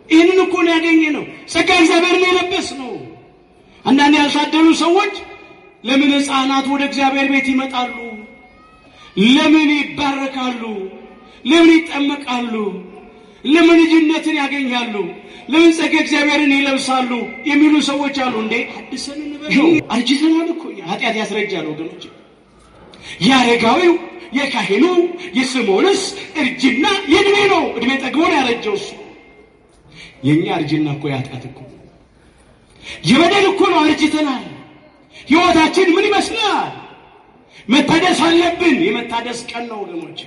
ይህንን እኮ ነው ያገኘነው። ጸጋ እግዚአብሔርን የለበስነው። አንዳንድ ያልታደሉ ሰዎች ለምን ሕፃናት ወደ እግዚአብሔር ቤት ይመጣሉ? ለምን ይባረካሉ? ለምን ይጠመቃሉ? ለምን ልጅነትን ያገኛሉ? ለምን ጸጋ እግዚአብሔርን ይለብሳሉ የሚሉ ሰዎች አሉ። እንዴ አድሰን እንበለው። አርጅተናል እኮ ኃጢአት ያስረጃል ወገኖች። ያረጋዊው የካህኑ የስምዖንስ እርጅና የእድሜ ነው። እድሜ ጠግቦ ነው ያረጀው እሱ። የኛ እርጅና እኮ ያጣት እኮ የበደል እኮ ነው። አርጅተናል። ሕይወታችን ምን ይመስላል? መታደስ አለብን። የመታደስ ቀን ነው ወገኖች።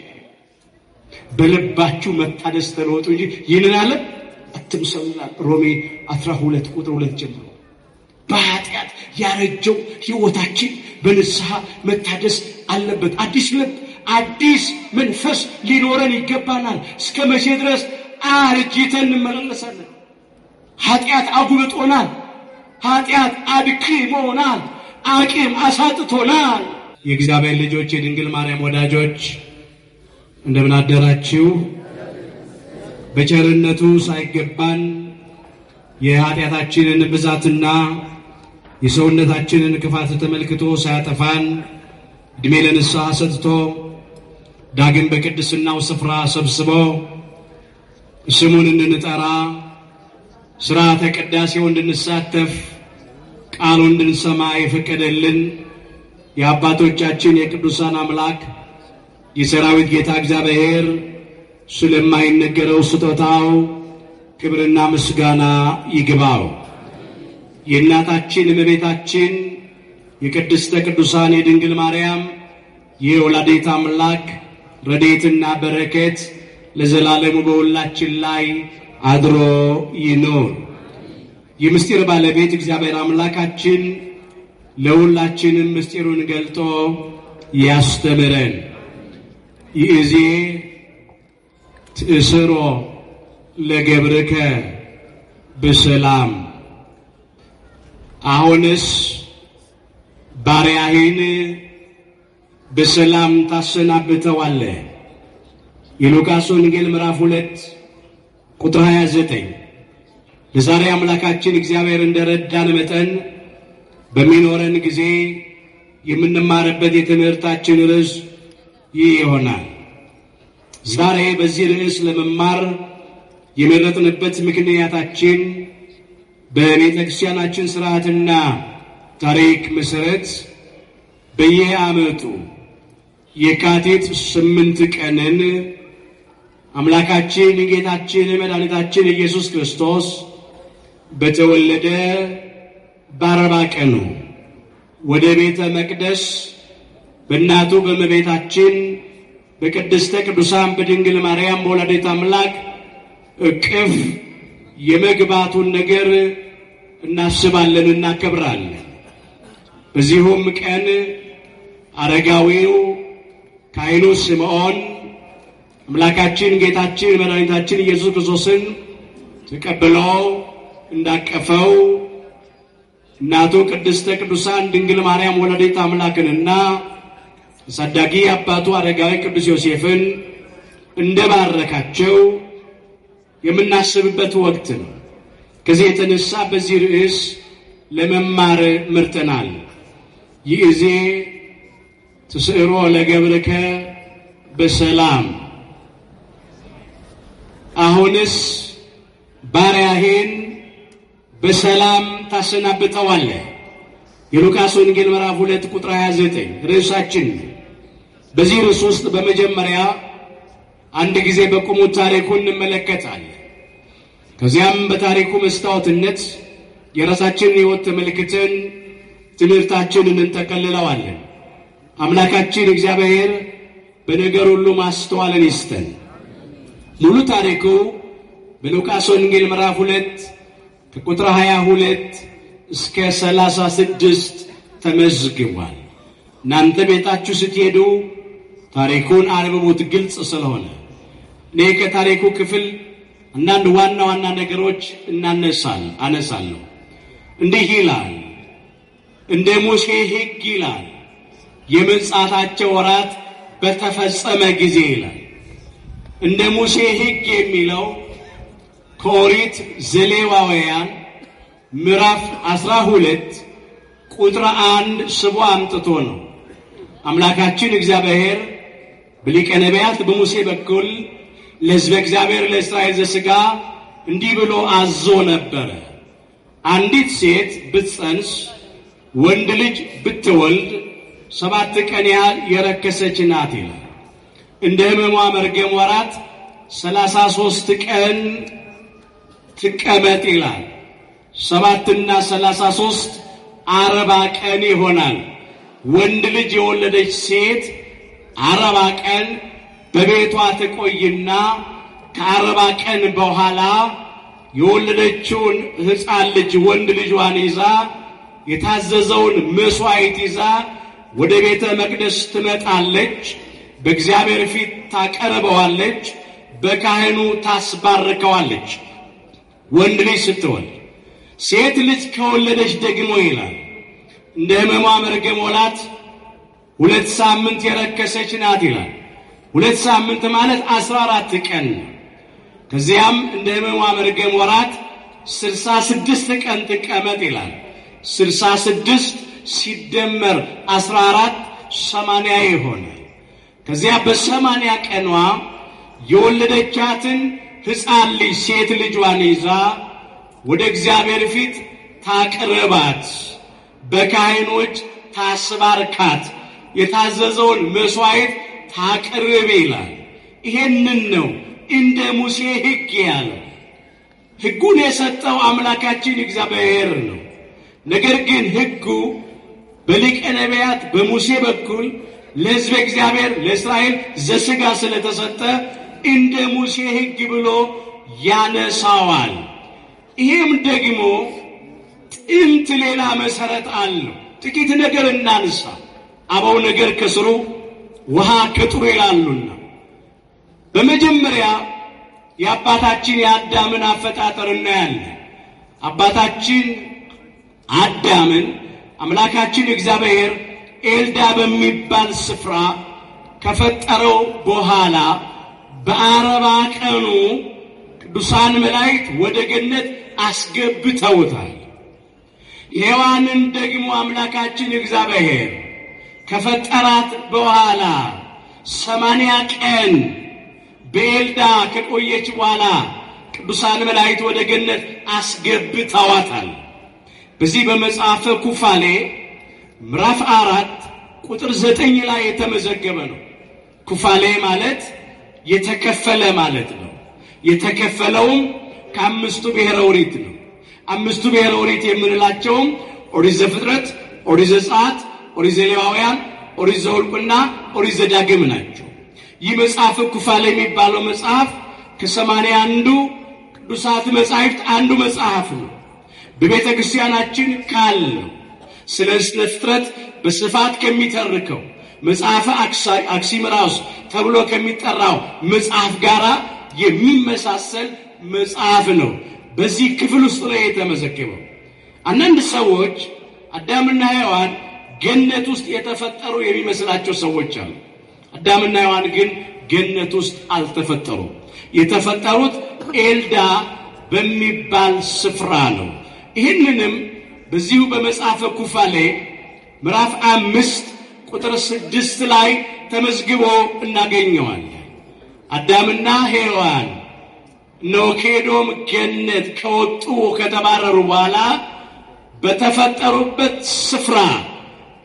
በልባችሁ መታደስ ተለወጡ እንጂ ይህንን ዓለም አትምሰሉናል። ሮሜ 12 ቁጥር 2 ጀምሮ በኃጢአት ያረጀው ሕይወታችን በንስሐ መታደስ አለበት። አዲስ ልብ፣ አዲስ መንፈስ ሊኖረን ይገባናል። እስከ መቼ ድረስ አርጅተን እንመላለሳለን? ኃጢአት አጉብጦናል። ኃጢአት አድክሞናል። አቅም አሳጥቶናል። የእግዚአብሔር ልጆች፣ የድንግል ማርያም ወዳጆች እንደምን አደራችሁ? በቸርነቱ ሳይገባን የኃጢአታችንን ብዛትና የሰውነታችንን ክፋት ተመልክቶ ሳያጠፋን ዕድሜ ለንስሐ ሰጥቶ ዳግም በቅድስናው ስፍራ ሰብስቦ ስሙን እንድንጠራ ሥርዓተ ቅዳሴው እንድንሳተፍ ቃሉን እንድንሰማ የፈቀደልን የአባቶቻችን የቅዱሳን አምላክ የሰራዊት ጌታ እግዚአብሔር ስለማይነገረው ስጦታው ክብርና ምስጋና ይግባው። የእናታችን እመቤታችን የቅድስተ ቅዱሳን የድንግል ማርያም የወላዲተ አምላክ ረድኤትና በረከት ለዘላለሙ በሁላችን ላይ አድሮ ይኖር። የምስጢር ባለቤት እግዚአብሔር አምላካችን ለሁላችንም ምስጢሩን ገልጦ ያስተምረን። ይእዜ ትእስሮ ለገብርከ በሰላም። አሁንስ ባሪያህን በሰላም ታሰናብተዋለህ። የሉቃስ ወንጌል ምዕራፍ 2 ቁጥር 29። ለዛሬ አምላካችን እግዚአብሔር እንደረዳን መጠን በሚኖረን ጊዜ የምንማርበት የትምህርታችን ርዕስ ይህ ይሆናል። ዛሬ በዚህ ርዕስ ለመማር የመረጥንበት ምክንያታችን በቤተ ክርስቲያናችን ሥርዓትና ታሪክ መሠረት በየዓመቱ የካቲት 8 ቀንን አምላካችን ጌታችን መድኃኒታችን ኢየሱስ ክርስቶስ በተወለደ በ40 ቀኑ ወደ ቤተ መቅደስ በእናቱ በእመቤታችን በቅድስተ ቅዱሳን በድንግል ማርያም በወላዲተ አምላክ እቅፍ የመግባቱን ነገር እናስባለን፣ እናከብራለን። በዚሁም ቀን አረጋዊው ካህኑ ስምዖን አምላካችን ጌታችን መድኃኒታችን ኢየሱስ ክርስቶስን ተቀብሎ እንዳቀፈው እናቱ ቅድስተ ቅዱሳን ድንግል ማርያም ወላዲተ አምላክንና አሳዳጊ አባቱ አረጋዊ ቅዱስ ዮሴፍን እንደባረካቸው የምናስብበት ወቅት ነው። ከዚህ የተነሳ በዚህ ርዕስ ለመማር መርጠናል። ይእዜ ትስዕሮ ለገብርከ በሰላም። አሁንስ ባሪያህን በሰላም ታሰናብተዋለህ። የሉቃስ ወንጌል ምዕራፍ 2 ቁጥር 29 ርዕሳችን። በዚህ ርዕስ ውስጥ በመጀመሪያ አንድ ጊዜ በቁሙ ታሪኩን እንመለከታለን። ከዚያም በታሪኩ መስታወትነት የራሳችንን ሕይወት ተመልክተን ትምህርታችንን እንጠቀልለዋለን። አምላካችን እግዚአብሔር በነገር ሁሉ ማስተዋልን ይስጠን። ሙሉ ታሪኩ በሉቃስ ወንጌል ምዕራፍ 2 ከቁጥር 22 እስከ 36 ተመዝግቧል። እናንተ ቤታችሁ ስትሄዱ ታሪኩን አንብቡት፣ ግልጽ ስለሆነ። እኔ ከታሪኩ ክፍል አንዳንድ ዋና ዋና ነገሮች አነሳለሁ። እንዲህ ይላል፣ እንደ ሙሴ ሕግ ይላል፣ የመንጻታቸው ወራት በተፈጸመ ጊዜ ይላል። እንደ ሙሴ ሕግ የሚለው ከኦሪት ዘሌዋውያን ምዕራፍ 12 ቁጥር 1 ስቦ አምጥቶ ነው። አምላካችን እግዚአብሔር በሊቀ ነቢያት በሙሴ በኩል ለሕዝበ እግዚአብሔር ለእስራኤል ዘሥጋ እንዲህ ብሎ አዞ ነበረ። አንዲት ሴት ብትጸንስ ወንድ ልጅ ብትወልድ 7 ቀን ያህል የረከሰች ናት ይላል። እንደ ሕመሟ መርገም ወራት 33 ቀን ትቀመጥ ይላል። 7 እና 33 40 ቀን ይሆናል። ወንድ ልጅ የወለደች ሴት 40 ቀን በቤቷ ትቆይና ከ40 ቀን በኋላ የወለደችውን ሕፃን ልጅ ወንድ ልጇን ይዛ የታዘዘውን መስዋዕት ይዛ ወደ ቤተ መቅደስ ትመጣለች። በእግዚአብሔር ፊት ታቀርበዋለች። በካህኑ ታስባርከዋለች። ወንድ ልጅ ስትወልድ ሴት ልጅ ከወለደች ደግሞ ይላል እንደ ሕመሟ መርገም ወራት 2 ሳምንት የረከሰች ናት ይላል። 2 ሳምንት ማለት 14 ቀን። ከዚያም እንደ ሕመሟ መርገም ወራት 66 ቀን ትቀመጥ ይላል። 66 ሲደመር 14 80 ይሆናል። ከዚያ በ80 ቀኗ የወለደቻትን ሕፃን ልጅ ሴት ልጇን ይዛ ወደ እግዚአብሔር ፊት ታቅርባት፣ በካህኖች ታስባርካት፣ የታዘዘውን መስዋዕት ታቅርብ ይላል። ይሄንን ነው እንደ ሙሴ ሕግ ያለው። ሕጉን የሰጠው አምላካችን እግዚአብሔር ነው። ነገር ግን ሕጉ በሊቀ ነቢያት በሙሴ በኩል ለሕዝበ እግዚአብሔር ለእስራኤል ዘሥጋ ስለተሰጠ እንደ ሙሴ ሕግ ብሎ ያነሳዋል። ይሄም ደግሞ ጥንት ሌላ መሰረት አለው። ጥቂት ነገር እናንሳ። አበው ነገር ከስሩ ውሃ ከጥሩ ይላሉና በመጀመሪያ የአባታችን የአዳምን አፈጣጠር እናያለን። አባታችን አዳምን አምላካችን እግዚአብሔር ኤልዳ በሚባል ስፍራ ከፈጠረው በኋላ በ40 ቀኑ ቅዱሳን መላእክት ወደ ገነት አስገብተውታል። ሔዋንን ደግሞ አምላካችን እግዚአብሔር ከፈጠራት በኋላ 80 ቀን በኤልዳ ከቆየች በኋላ ቅዱሳን መላእክት ወደ ገነት አስገብተዋታል። በዚህ በመጽሐፈ ኩፋሌ ምዕራፍ 4 ቁጥር 9 ላይ የተመዘገበ ነው። ኩፋሌ ማለት የተከፈለ ማለት ነው። የተከፈለውም ከ5ቱ ብሔረ ኦሪት ነው። 5ቱ ብሔረ ኦሪት የምንላቸውም ኦሪት ዘፍጥረት፣ ኦሪት ዘጸአት፣ ኦሪት ዘሌዋውያን፣ ኦሪት ዘኍልቍና ኦሪት ዘዳግም ናቸው። ይህ መጽሐፍ ኩፋሌ የሚባለው መጽሐፍ ከ81 ቅዱሳት መጻሕፍት አንዱ መጽሐፍ ነው። በቤተ ክርስቲያናችን ካለው ስለ ፍጥረት በስፋት ከሚተርከው መጽሐፈ አክሲምራስ ተብሎ ከሚጠራው መጽሐፍ ጋራ የሚመሳሰል መጽሐፍ ነው። በዚህ ክፍል ውስጥ ላይ የተመዘገበው አንዳንድ ሰዎች አዳምና ሔዋን ገነት ውስጥ የተፈጠሩ የሚመስላቸው ሰዎች አሉ። አዳምና ሔዋን ግን ገነት ውስጥ አልተፈጠሩም። የተፈጠሩት ኤልዳ በሚባል ስፍራ ነው። ይህንንም በዚሁ በመጽሐፈ ኩፋሌ ምዕራፍ 5 ቁጥር 6 ላይ ተመዝግቦ እናገኘዋለን። አዳምና ሔዋን ነው ከኤዶም ገነት ከወጡ ከተባረሩ በኋላ በተፈጠሩበት ስፍራ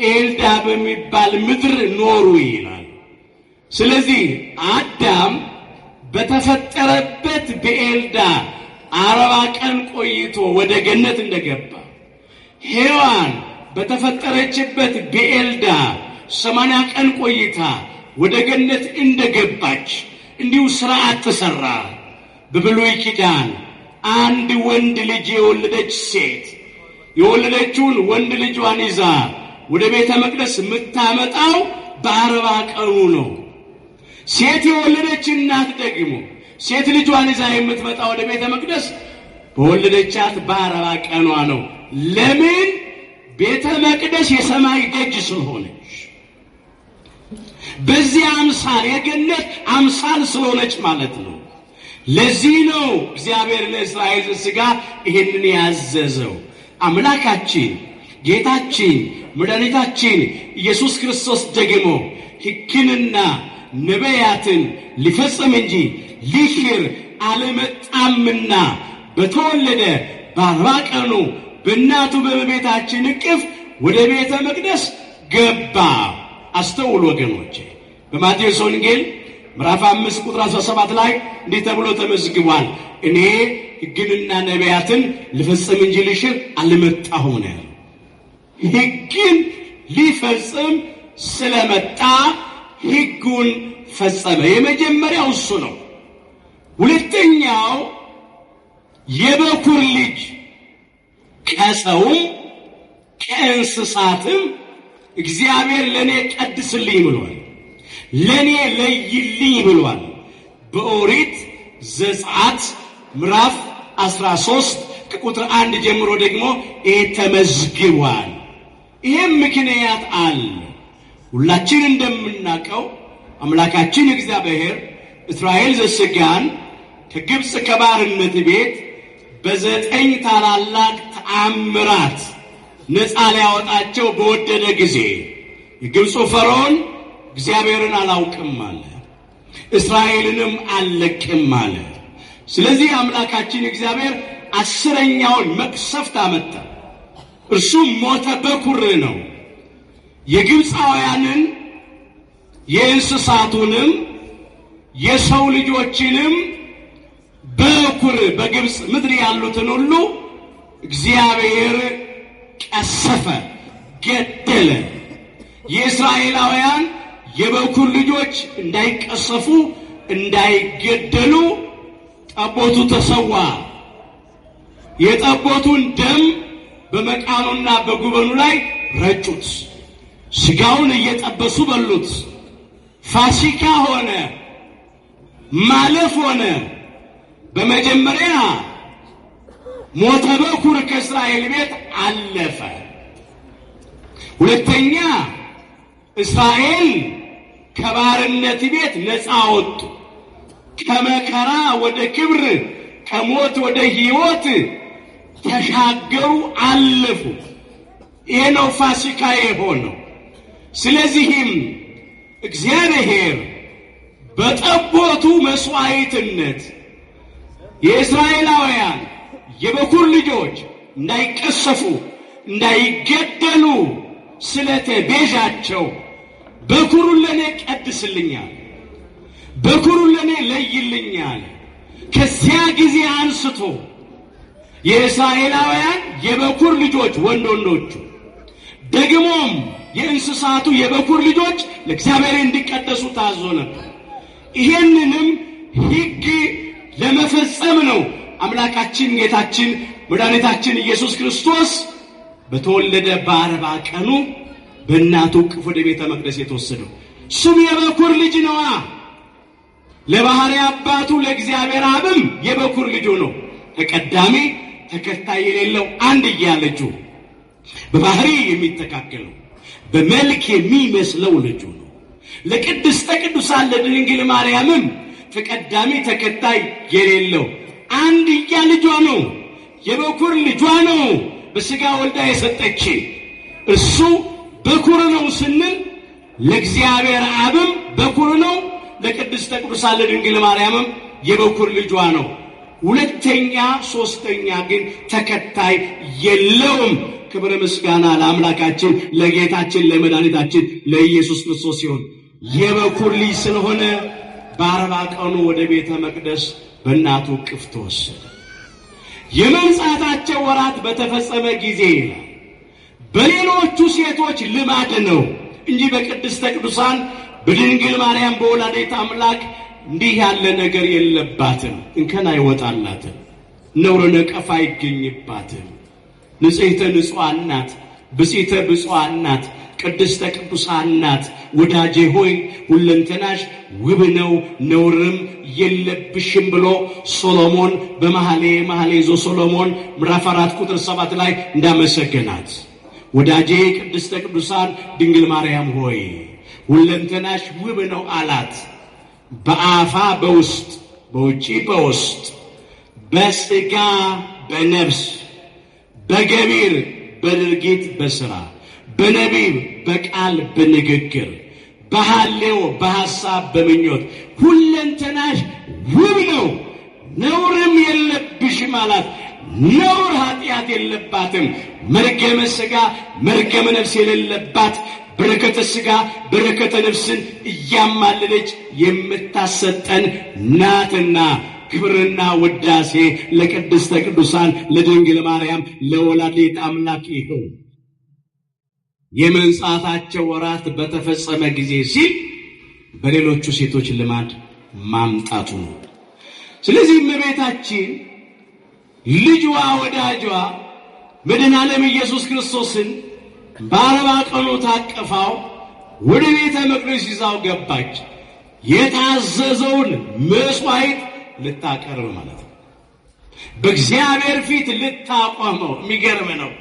ኤልዳ በሚባል ምድር ኖሩ ይላል። ስለዚህ አዳም በተፈጠረበት በኤልዳ 40 ቀን ቆይቶ ወደ ገነት እንደገባ፣ ሔዋን በተፈጠረችበት በኤልዳ 80 ቀን ቆይታ ወደ ገነት እንደገባች እንዲሁ ሥርዓት ተሰራ። በብሉይ ኪዳን አንድ ወንድ ልጅ የወለደች ሴት የወለደችውን ወንድ ልጇን ይዛ ወደ ቤተ መቅደስ የምታመጣው በ40 ቀኑ ነው። ሴት የወለደች እናት ደግሞ ሴት ልጇን ይዛ የምትመጣ ወደ ቤተ መቅደስ በወለደቻት በ40 ቀኗ ነው። ለምን? ቤተ መቅደስ የሰማይ ደጅ ስለሆነች፣ በዚህ አምሳል የገነት አምሳል ስለሆነች ማለት ነው። ለዚህ ነው እግዚአብሔር ለእስራኤል ዘሥጋ ይሄንን ያዘዘው። አምላካችን ጌታችን መድኃኒታችን ኢየሱስ ክርስቶስ ደግሞ ሕግንና ነቢያትን ሊፈጽም እንጂ ሊሽር አልመጣምና በተወለደ በ40 ቀኑ በእናቱ በእመቤታችን እቅፍ ወደ ቤተ መቅደስ ገባ። አስተውሉ ወገኖቼ፣ በማቴዎስ ወንጌል ምዕራፍ 5 ቁጥር 17 ላይ እንዲህ ተብሎ ተመዝግቧል። እኔ ሕግንና ነቢያትን ልፈጽም እንጂ ልሽር አልመጣሁም ነው። ሕግን ሊፈጽም ስለመጣ ሕጉን ፈጸመ። የመጀመሪያው እሱ ነው። ሁለተኛው የበኩር ልጅ ከሰውም ከእንስሳትም እግዚአብሔር ለኔ ቀድስልኝ ብሏል፣ ለኔ ለይልኝ ብሏል። በኦሪት ዘጸአት ምዕራፍ 13 ከቁጥር 1 ጀምሮ ደግሞ ይሄ ተመዝግቧል። ይሄም ምክንያት አለ። ሁላችን እንደምናውቀው አምላካችን እግዚአብሔር እስራኤል ዘሥጋን ከግብፅ ከባርነት ቤት በ9 ታላላቅ ተአምራት ነፃ ሊያወጣቸው በወደደ ጊዜ የግብፁ ፈርዖን እግዚአብሔርን አላውቅም አለ፣ እስራኤልንም አልለቅም አለ። ስለዚህ አምላካችን እግዚአብሔር 10ኛውን መቅሰፍት አመጣ። እርሱም ሞተ በኩር ነው። የግብፃውያንን የእንስሳቱንም የሰው ልጆችንም በኩር በግብፅ ምድር ያሉትን ሁሉ እግዚአብሔር ቀሰፈ፣ ገደለ። የእስራኤላውያን የበኩር ልጆች እንዳይቀሰፉ እንዳይገደሉ ጠቦቱ ተሰዋ። የጠቦቱን ደም በመቃኑና በጉበኑ ላይ ረጩት። ስጋውን እየጠበሱ በሉት። ፋሲካ ሆነ፣ ማለፍ ሆነ። በመጀመሪያ ሞተ በኩር ከእስራኤል ቤት አለፈ። ሁለተኛ እስራኤል ከባርነት ቤት ነፃ ወጡ። ከመከራ ወደ ክብር፣ ከሞት ወደ ሕይወት ተሻገሩ፣ አለፉ። ይሄ ነው ፋሲካ የሆነው። ስለዚህም እግዚአብሔር በጠቦቱ መስዋዕትነት የእስራኤላውያን የበኩር ልጆች እንዳይቀሰፉ እንዳይገደሉ ስለተቤዣቸው በኩሩን ለኔ ቀድስልኛል፣ በኩሩን ለኔ ለይልኛል። ከዚያ ጊዜ አንስቶ የእስራኤላውያን የበኩር ልጆች ወንዶቹ ደግሞም የእንስሳቱ የበኩር ልጆች ለእግዚአብሔር እንዲቀደሱ ታዞ ነበር። ይሄንንም ሕግ ለመፈጸም ነው አምላካችን ጌታችን መድኃኒታችን ኢየሱስ ክርስቶስ በተወለደ በ40 ቀኑ በእናቱ እቅፍ ወደ ቤተ መቅደስ የተወሰደው። እሱም የበኩር ልጅ ነዋ። ለባህሪ አባቱ ለእግዚአብሔር አብም የበኩር ልጁ ነው። ተቀዳሚ ተከታይ የሌለው አንድያ ልጁ፣ በባህሪ የሚተካከለው በመልክ የሚመስለው ልጁ ነው። ለቅድስተ ቅዱሳን ለድንግል ማርያምም ተቀዳሚ ተከታይ የሌለው አንድያ ልጇ ነው። የበኩር ልጇ ነው። በሥጋ ወልዳ የሰጠች እሱ በኩር ነው ስንል ለእግዚአብሔር አብም በኩር ነው፣ ለቅድስተ ቅዱሳን ለድንግል ማርያምም የበኩር ልጇ ነው። ሁለተኛ ሶስተኛ ግን ተከታይ የለውም። ክብር ምስጋና ለአምላካችን ለጌታችን ለመድኃኒታችን ለኢየሱስ ክርስቶስ ሲሆን የበኩር ልጅ ስለሆነ በ40 ቀኑ ወደ ቤተ መቅደስ በእናቱ እቅፍ ተወሰደ። የመንጻታቸው ወራት በተፈጸመ ጊዜ በሌሎቹ ሴቶች ልማድ ነው እንጂ በቅድስተ ቅዱሳን በድንግል ማርያም በወላዲተ አምላክ እንዲህ ያለ ነገር የለባትም። እንከን አይወጣላትም፣ ነውር ነቀፋ አይገኝባትም። ንጽሕተ ንጹሐን ናት፣ ብጽዕተ ብፁዓን ናት፣ ቅድስተ ቅዱሳን ናት። ወዳጄ ሆይ ሁለንተናሽ ውብ ነው፣ ነውርም የለብሽም ብሎ ሶሎሞን በመኃልየ ዘሰሎሞን ምዕራፍ 4 ቁጥር 7 ላይ እንዳመሰገናት ወዳጄ ቅድስተ ቅዱሳን ድንግል ማርያም ሆይ ሁለንተናሽ ውብ ነው አላት። በአፋ በውስጥ በውጪ በውስጥ በስጋ በነፍስ በገቢር በድርጊት በስራ በነቢብ በቃል በንግግር በሐሌው በሐሳብ በምኞት ሁለንተናሽ ውብ ነው፣ ነውርም የለብሽም አላት። ነውር ኃጢአት የለባትም። መርገመ ሥጋ መርገመ ነፍስ የሌለባት በረከተ ሥጋ በረከተ ነፍስን እያማለለች የምታሰጠን ናትና ክብርና ውዳሴ ለቅድስተ ቅዱሳን ለድንግል ማርያም ለወላዲተ አምላክ ይሁን። የመንጻታቸው ወራት በተፈጸመ ጊዜ ሲል በሌሎቹ ሴቶች ልማድ ማምጣቱ ነው። ስለዚህ እመቤታችን ልጇ ወዳጇ መድኃኔ ዓለም ኢየሱስ ክርስቶስን በአርባ ቀኑ ታቀፋው ወደ ቤተ መቅደስ ይዛው ገባች። የታዘዘውን መስዋዕት ልታቀርብ ማለት ነው። በእግዚአብሔር ፊት ልታቆመው። የሚገርም ነው።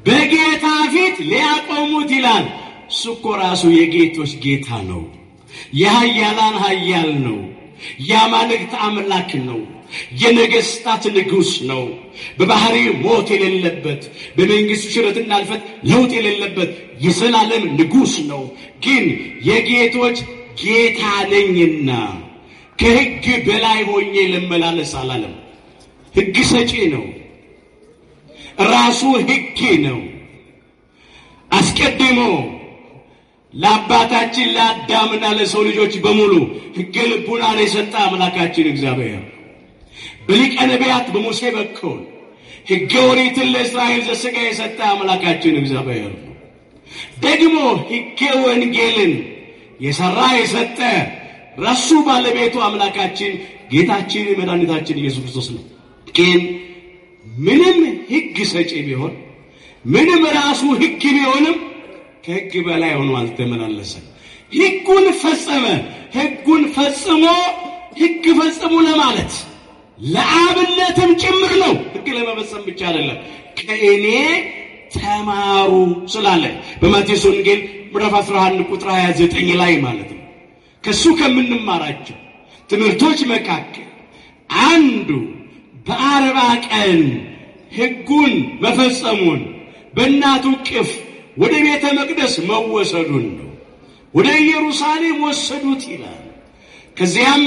በጌታ ፊት ሊያቆሙት ይላል። እሱ እኮ ራሱ የጌቶች ጌታ ነው። የኃያላን ኃያል ነው። የአማልክት አምላክ ነው። የነገስታት ንጉሥ ነው። በባህሪ ሞት የሌለበት በመንግስቱ ሽረትና እልፈት ለውጥ የሌለበት የዘላለም ንጉሥ ነው። ግን የጌቶች ጌታ ነኝና ከሕግ በላይ ሆኜ ልመላለስ አላለም። ሕግ ሰጪ ነው። ራሱ ሕግ ነው። አስቀድሞ ለአባታችን ለአዳምና ለሰው ልጆች በሙሉ ሕገ ልቡናን የሰጠ አምላካችን እግዚአብሔር በሊቀ ነቢያት በሙሴ በኩል ሕገ ኦሪትን ለእስራኤል ዘሥጋ የሰጠ አምላካችን እግዚአብሔር ደግሞ ሕገ ወንጌልን የሰራ የሰጠ ራሱ ባለቤቱ አምላካችን ጌታችን መድኃኒታችን ኢየሱስ ክርስቶስ ነው። ግን ምንም ሕግ ሰጪ ቢሆን ምንም ራሱ ሕግ ቢሆንም ከሕግ በላይ ሆኖ አልተመላለሰም። ሕጉን ፈጸመ። ሕጉን ፈጽሞ ሕግ ፈጽሙ ለማለት ለአብነትም ጭምር ነው። ሕግ ለመፈጸም ብቻ አይደለም። ከእኔ ተማሩ ስላለ በማቴዎስ ወንጌል ምዕራፍ 11 ቁጥር 29 ላይ ማለት ነው። ከሱ ከምንማራቸው ትምህርቶች መካከል አንዱ በአርባ ቀን ሕጉን መፈጸሙን በእናቱ እቅፍ ወደ ቤተ መቅደስ መወሰዱን ነው። ወደ ኢየሩሳሌም ወሰዱት ይላል። ከዚያም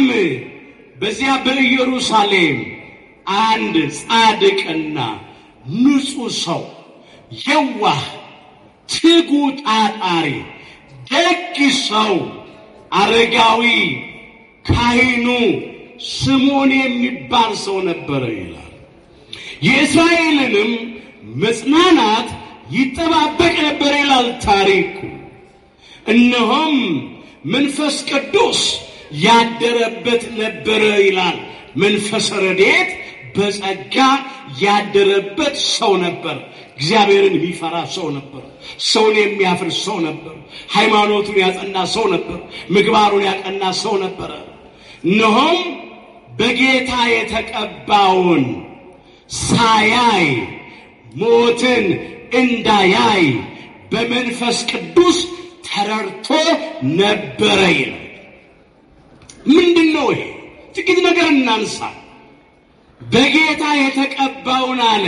በዚያ በኢየሩሳሌም አንድ ጻድቅና ንጹሕ ሰው የዋህ ትጉ ታታሪ ደግ ሰው አረጋዊ ካህኑ ስምዖን የሚባል ሰው ነበረ ይላል። የእስራኤልንም መጽናናት ይጠባበቅ ነበር ይላል ታሪኩ። እነሆም መንፈስ ቅዱስ ያደረበት ነበረ ይላል። መንፈስ ረድኤት በጸጋ ያደረበት ሰው ነበር። እግዚአብሔርን የሚፈራ ሰው ነበር። ሰውን የሚያፍር ሰው ነበር። ሃይማኖቱን ያጸና ሰው ነበር። ምግባሩን ያቀና ሰው ነበር። እነሆም በጌታ የተቀባውን ሳያይ ሞትን እንዳያይ በመንፈስ ቅዱስ ተረድቶ ነበረ ይላል። ምንድነው ይሄ? ጥቂት ነገር እናንሳ። በጌታ የተቀባውን አለ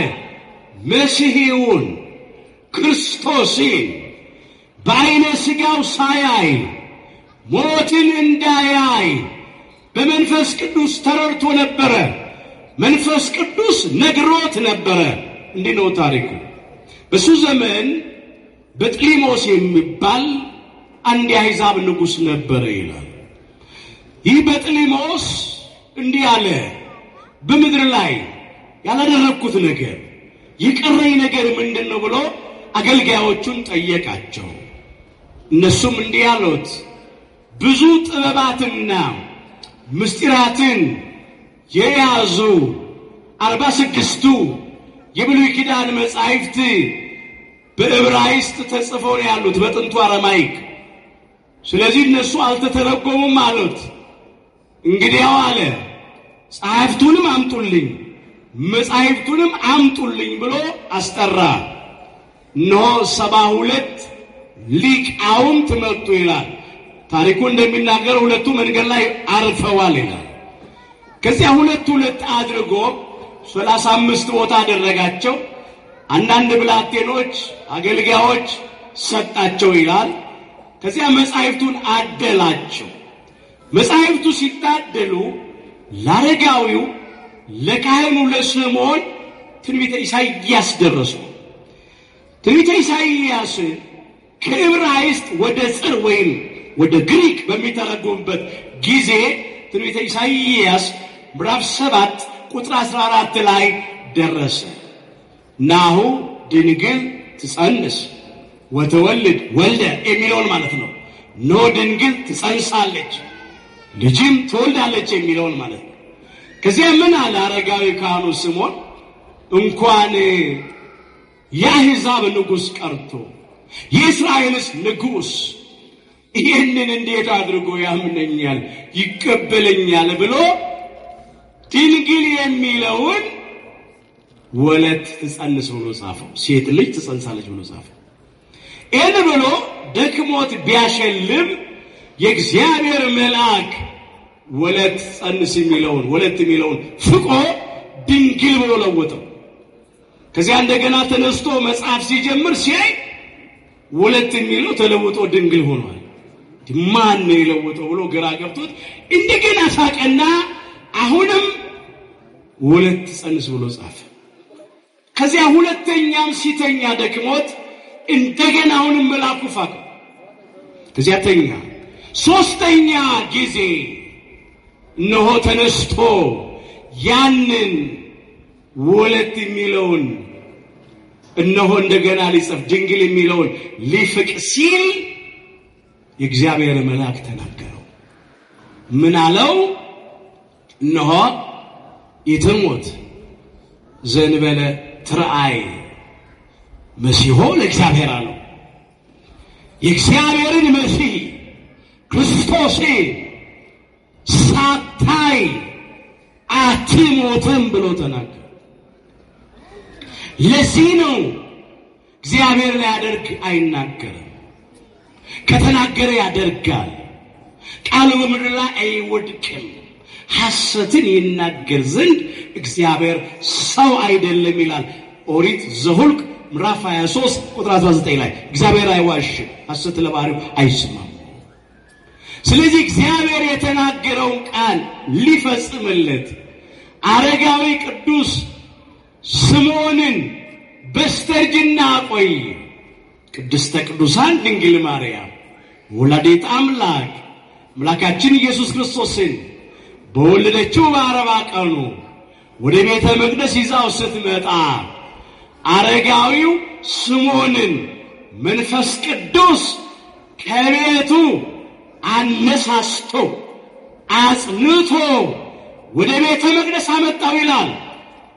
መሲሑን ክርስቶስን በዓይነ ሥጋው ሳያይ ሞትን እንዳያይ በመንፈስ ቅዱስ ተረድቶ ነበረ። መንፈስ ቅዱስ ነግሮት ነበረ። እንዲህ ነው ታሪኩ። በሱ ዘመን በጥሊሞስ የሚባል አንድ የአሕዛብ ንጉሥ ነበረ ይላል። ይህ በጥሊሞስ እንዲህ አለ፣ በምድር ላይ ያላደረግኩት ነገር የቀረኝ ነገር ምንድን ነው ብሎ አገልጋዮቹን ጠየቃቸው። እነሱም እንዲህ አሉት፣ ብዙ ጥበባትና ምስጢራትን የያዙ 46ቱ የብሉይ ኪዳን መጻሕፍት በዕብራይስጥ ተጽፈው ነው ያሉት፣ በጥንቱ አረማይክ። ስለዚህ እነሱ አልተተረጎሙም አሉት። እንግዲያው አለ ጸሐፍቱንም አምጡልኝ መጻሕፍቱንም አምጡልኝ ብሎ አስጠራ። እነሆ 72 ሊቃውንት መጡ ይላል ታሪኩ። እንደሚናገር ሁለቱ መንገድ ላይ አርፈዋል ይላል። ከዚያ ሁለት አድርጎ 35 ቦታ አደረጋቸው። አንዳንድ ብላቴኖች አገልጋዮች ሰጣቸው ይላል። ከዚያ መጻሕፍቱን አደላቸው። መጻሕፍቱ ሲታደሉ ለአረጋዊው ለካህኑ ለስምዖን ትንቢተ ኢሳይያስ ደረሱ። ትንቢተ ኢሳይያስ ከዕብራይስጥ ወደ ጽር ወይም ወደ ግሪክ በሚተረጎምበት ጊዜ ትንቢተ ኢሳይያስ ምዕራፍ 7 ቁጥር 14 ላይ ደረሰ። ናሁ ድንግል ትጸንስ ወትወልድ ወልደ የሚለውን ማለት ነው። ኖ ድንግል ትጸንሳለች ልጅም ትወልዳለች የሚለውን ማለት ነው። ከዚያ ምን አለ አረጋዊ ካህኑ ስምዖን እንኳን የአሕዛብ ንጉሥ ቀርቶ የእስራኤልስ ንጉሥ ይህንን እንዴት አድርጎ ያምነኛል ይቀበለኛል ብሎ ድንግል የሚለውን ወለት ትጸንስ ብሎ ጻፈው። ሴት ልጅ ትጸንሳለች ብሎ ጻፈው። ይህን ብሎ ደክሞት ቢያሸልም የእግዚአብሔር መልአክ ወለት ጸንስ የሚለውን ወለት የሚለውን ፍቆ ድንግል ብሎ ለወጠው። ከዚያ እንደገና ተነስቶ መጽሐፍ ሲጀምር ሲያይ ወለት የሚለው ተለውጦ ድንግል ሆኗል። ማን ነው የለወጠው ብሎ ግራ ገብቶት እንደገና ሳቀና አሁንም ወለት ጸንስ ብሎ ጻፈ። ከዚያ ሁለተኛም ሲተኛ ደክሞት እንደገና አሁንም መልአኩ ፋቀው። ከዚያ ተኛ። ሶስተኛ ጊዜ እነሆ ተነስቶ ያንን ወለት የሚለውን እነሆ እንደገና ሊጽፍ ድንግል የሚለውን ሊፍቅ ሲል የእግዚአብሔር መልአክ ተናገረው። ምን አለው? እነሆ ይትሞት ዘንበለ ትርአይ መሲሖ ለእግዚአብሔር አለው። የእግዚአብሔርን መሲህ ክርስቶስን ሳታይ አትሞትም ብሎ ተናገረ። ለዚህ ነው እግዚአብሔር ሊያደርግ አይናገርም፣ ከተናገረ ያደርጋል። ቃሉ በምድር ላይ አይወድቅም። ሐሰትን ይናገር ዘንድ እግዚአብሔር ሰው አይደለም ይላል ኦሪት ዘኍልቍ ምዕራፍ 23 ቁጥር 19 ላይ። እግዚአብሔር አይዋሽም፣ ሐሰት ለባህሪው አይስማም። ስለዚህ እግዚአብሔር የተናገረውን ቃል ሊፈጽምለት አረጋዊ ቅዱስ ስምዖንን በስተርጅና ቆየ። ቅድስተ ቅዱሳን ድንግል ማርያም ወላዲተ አምላክ አምላካችን ኢየሱስ ክርስቶስን በወለደችው በ40 ቀኑ ወደ ቤተ መቅደስ ይዛው ስትመጣ አረጋዊው ስምዖንን መንፈስ ቅዱስ ከቤቱ አነሳስቶ አጽንቶ ወደ ቤተ መቅደስ አመጣው ይላል።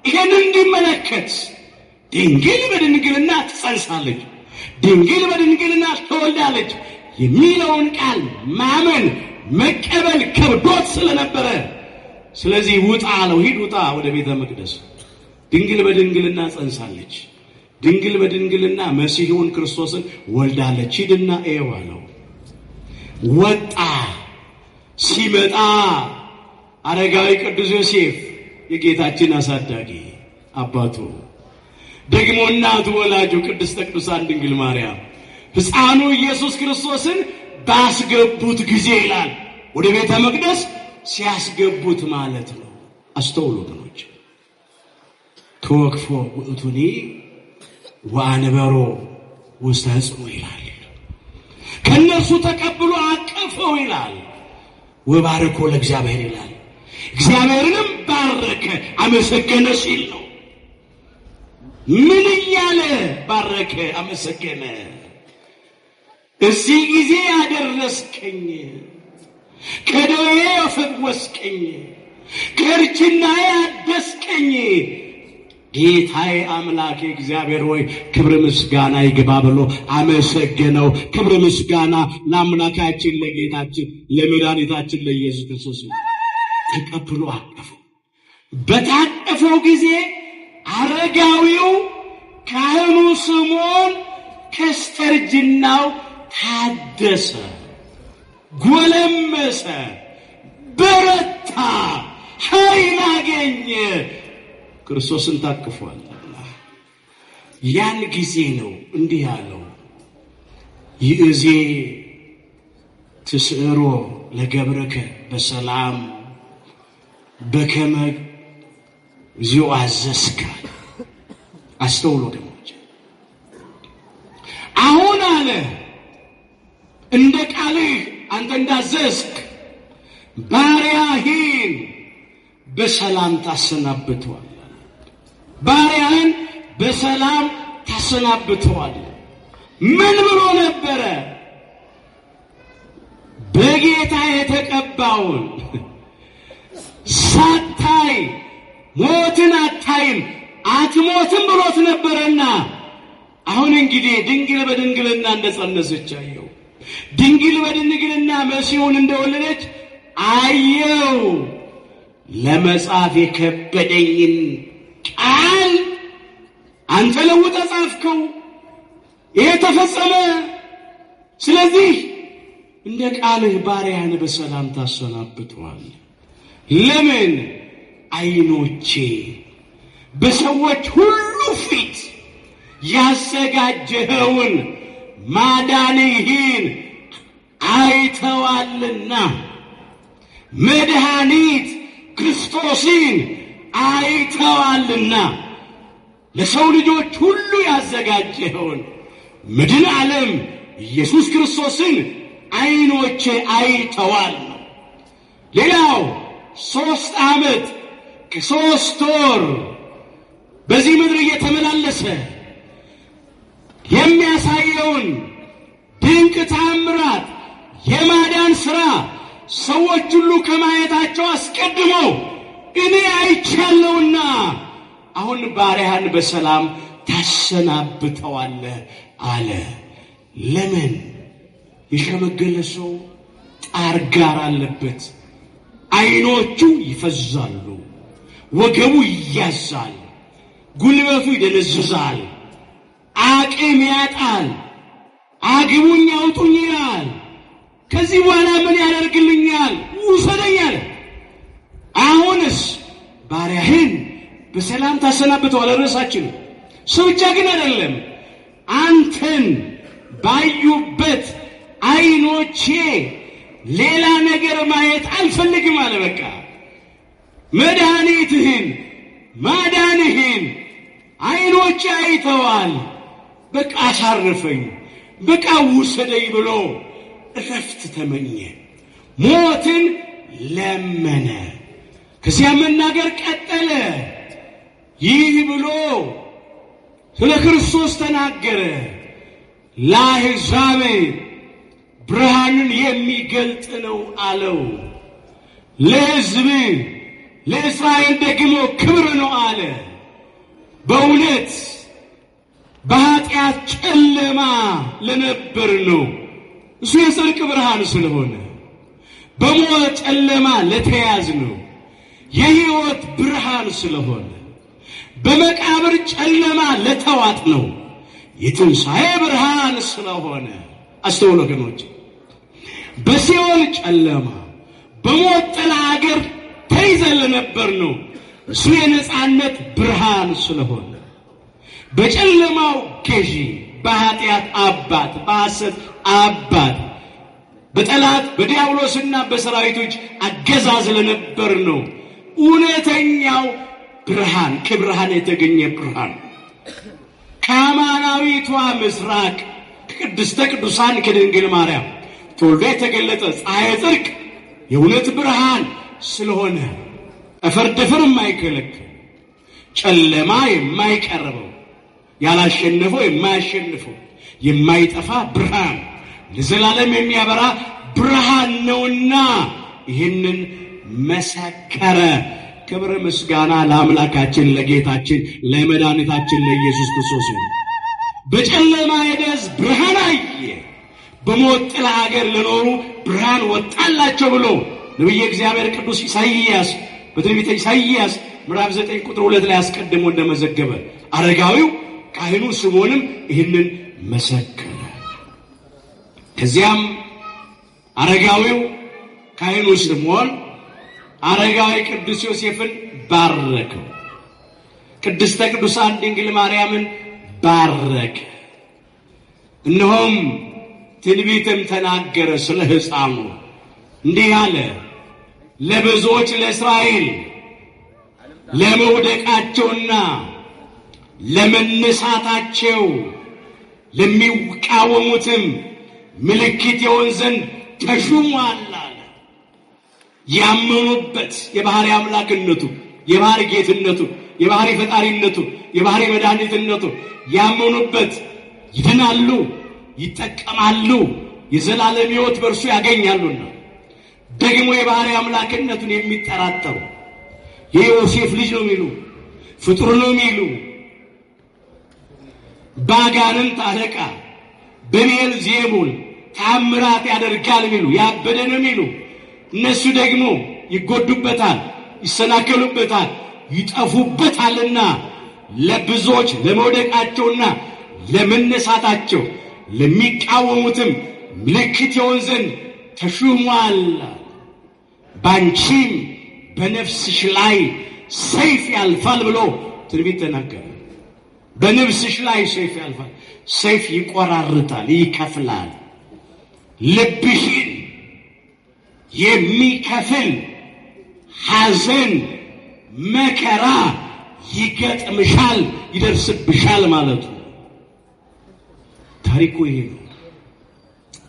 ይሄን እንዲመለከት ድንግል በድንግልና ትጸንሳለች፣ ድንግል በድንግልና ትወልዳለች የሚለውን ቃል ማመን መቀበል ከብዶት ስለነበረ ስለዚህ ውጣ አለው። ሂድ ውጣ ወደ ቤተ መቅደስ። ድንግል በድንግልና ጸንሳለች፣ ድንግል በድንግልና መሲሑን ክርስቶስን ወልዳለች፣ ሂድና እየው አለው። ወጣ። ሲመጣ አረጋዊ ቅዱስ ዮሴፍ የጌታችን አሳዳጊ አባቱ ደግሞ እናቱ ወላጁ ቅድስተ ቅዱሳን ድንግል ማርያም ሕፃኑ ኢየሱስ ክርስቶስን ባስገቡት ጊዜ ይላል ወደ ቤተ መቅደስ ሲያስገቡት ማለት ነው። አስተውሉ ወገኖች። ተወክፎ ውእቱኒ ወአንበሮ ውስተ ሕፅኑ ይላል። ከነሱ ተቀብሎ አቀፈው ይላል። ወባረኮ ለእግዚአብሔር ይላል። እግዚአብሔርንም ባረከ አመሰገነ ሲል ነው። ምን እያለ ባረከ አመሰገነ? እዚህ ጊዜ ያደረስከኝ፣ ከደዌ ፈወስከኝ፣ ከእርጅናዬ አደስከኝ ጌታዬ አምላኬ እግዚአብሔር ሆይ ክብር ምስጋና ይግባ ብሎ አመሰገነው። ክብር ምስጋና ለአምላካችን ለጌታችን ለመድኃኒታችን ለኢየሱስ ክርስቶስ። ተቀብሎ አቀፈው። በታቀፈው ጊዜ አረጋዊው ካህኑ ስምዖን ከስተርጅናው ታደሰ፣ ጎለመሰ፣ በረታ፣ ኃይል አገኘ። ክርስቶስን ታቅፏል። ያን ጊዜ ነው እንዲህ ያለው ይእዜ ትስዕሮ ለገብርከ በሰላም በከመ እግዚኦ አዘዝከ። አስተውሎ ደግሞ አሁን አለ እንደ ቃልህ አንተ እንዳዘዝክ ባሪያህን በሰላም ታሰናብተዋል። ባሪያህን በሰላም ታሰናብተዋል። ምን ብሎ ነበረ? በጌታ የተቀባውን ሳታይ ሞትን አታይም አትሞትም ብሎት ነበረና አሁን እንግዲህ ድንግል በድንግልና እንደጸነሰች አየው። ድንግል በድንግልና መሲሁን እንደወለደች አየው። ለመጻፍ የከበደኝን ቃል አንተ ለውጠ ጻፍከው። ይሄ ተፈጸመ። ስለዚህ እንደ ቃልህ ባሪያን በሰላም ታሰናብተዋል። ለምን? ዓይኖቼ በሰዎች ሁሉ ፊት ያዘጋጀኸውን ማዳንህን አይተዋልና። መድኃኒት ክርስቶስን አይተዋልና ለሰው ልጆች ሁሉ ያዘጋጀኸውን መድኃኔ ዓለም ኢየሱስ ክርስቶስን ዓይኖቼ አይተዋል። ሌላው 3 ዓመት ከ3 ወር በዚህ ምድር እየተመላለሰ የሚያሳየውን ድንቅ ተአምራት የማዳን ሥራ ሰዎች ሁሉ ከማየታቸው አስቀድመው እኔ አይቻለሁና አሁን ባሪያህን በሰላም ታሰናብተዋለህ አለ። ለምን? የሸመገለ ሰው ጣር ጋር አለበት። ዓይኖቹ ይፈዛሉ፣ ወገቡ ይያዛል፣ ጉልበቱ ይደነዝዛል፣ አቅም ያጣል፣ አግቡኝ አውጡኝ ይላል። ከዚህ በኋላ ምን ያደርግልኛል? ውሰደኛል። አሁንስ ባሪያህን በሰላም ታሰናብተዋል። ርዕሳችን ሰው ብቻ ግን አይደለም። አንተን ባዩበት ዓይኖቼ ሌላ ነገር ማየት አልፈልግም አለ። በቃ መድኃኒትህን ማዳንህን ዓይኖቼ አይተዋል። በቃ አሳርፈኝ፣ በቃ ውሰደኝ ብሎ እረፍት ተመኘ። ሞትን ለመነ። ከዚያ መናገር ቀጠለ። ይህ ብሎ ስለ ክርስቶስ ተናገረ። ለአሕዛብ ብርሃንን የሚገልጥ ነው አለው። ለሕዝብ ለእስራኤል ደግሞ ክብር ነው አለ። በእውነት በኃጢአት ጨለማ ለነበር ነው እሱ የጽድቅ ብርሃን ስለሆነ፣ በሞት ጨለማ ለተያዝ ነው የሕይወት ብርሃን ስለሆነ፣ በመቃብር ጨለማ ለተዋጥ ነው የትንሣኤ ብርሃን ስለሆነ። አስተውሉ ወገኖች፣ በሲኦል ጨለማ በሞት ጥላ አገር ተይዘን ለነበር ነው እሱ የነጻነት ብርሃን ስለሆነ፣ በጨለማው ገዢ በኃጢአት አባት በሐሰት አባት በጠላት በዲያብሎስና በሰራዊቶች አገዛዝ ለነበር ነው እውነተኛው ብርሃን ከብርሃን የተገኘ ብርሃን ከአማናዊቷ ምስራቅ ከቅድስተ ቅዱሳን ከድንግል ማርያም ተወልዶ የተገለጠ ፀሐየ ጽድቅ የእውነት ብርሃን ስለሆነ ጠፈር ደፈር የማይከለክል ጨለማ የማይቀርበው ያላሸነፈው የማያሸንፈው የማይጠፋ ብርሃን ለዘላለም የሚያበራ ብርሃን ነውና ይህንን መሰከረ። ክብር ምስጋና ለአምላካችን ለጌታችን ለመድኃኒታችን ለኢየሱስ ክርስቶስ ነው። በጨለማ የደስ ብርሃን አየ፣ በሞት ጥላ አገር ለኖሩ ብርሃን ወጣላቸው ብሎ ነቢየ እግዚአብሔር ቅዱስ ኢሳይያስ በትንቢተ ኢሳይያስ ምዕራፍ 9 ቁጥር 2 ላይ አስቀድሞ እንደመዘገበ አረጋዊው ካህኑ ስምዖንም ይህንን መሰከረ። ከዚያም አረጋዊው ካህኑ ስምዖን አረጋዊ ቅዱስ ዮሴፍን ባረከው። ቅድስተ ቅዱሳን ድንግል ማርያምን ባረከ። እነሆም ትንቢትም ተናገረ ስለ ሕፃኑ እንዲህ አለ። ለብዙዎች ለእስራኤል ለመውደቃቸውና ለመነሳታቸው ለሚቃወሙትም ምልክት ይሆን ዘንድ ተሹሟል አለ። ያመኑበት የባህሪ አምላክነቱ፣ የባህሪ ጌትነቱ፣ የባህሪ ፈጣሪነቱ፣ የባህሪ መድኃኒትነቱ ያመኑበት ይድናሉ፣ ይጠቀማሉ፣ የዘላለም ሕይወት በእርሱ ያገኛሉና። ደግሞ የባህሪ አምላክነቱን የሚጠራጠሩ የዮሴፍ ልጅ ነው የሚሉ፣ ፍጡር ነው የሚሉ፣ ባጋንንት አለቃ በቤልዜቡል ታምራት ያደርጋል የሚሉ፣ ያበደ ነው የሚሉ እነሱ ደግሞ ይጎዱበታል፣ ይሰናከሉበታል፣ ይጠፉበታልና ለብዙዎች ለመውደቃቸውና ለመነሳታቸው ለሚቃወሙትም ምልክት ይሆን ዘንድ ተሹሟል። ባንቺም በነፍስሽ ላይ ሰይፍ ያልፋል ብሎ ትንቢት ተናገረ። በነፍስሽ ላይ ሰይፍ ያልፋል። ሰይፍ ይቆራርጣል፣ ይከፍላል። ልብሽን የሚከፍል ሐዘን መከራ ይገጥምሻል፣ ይደርስብሻል ማለት ነው። ታሪኩ ይሄ ነው።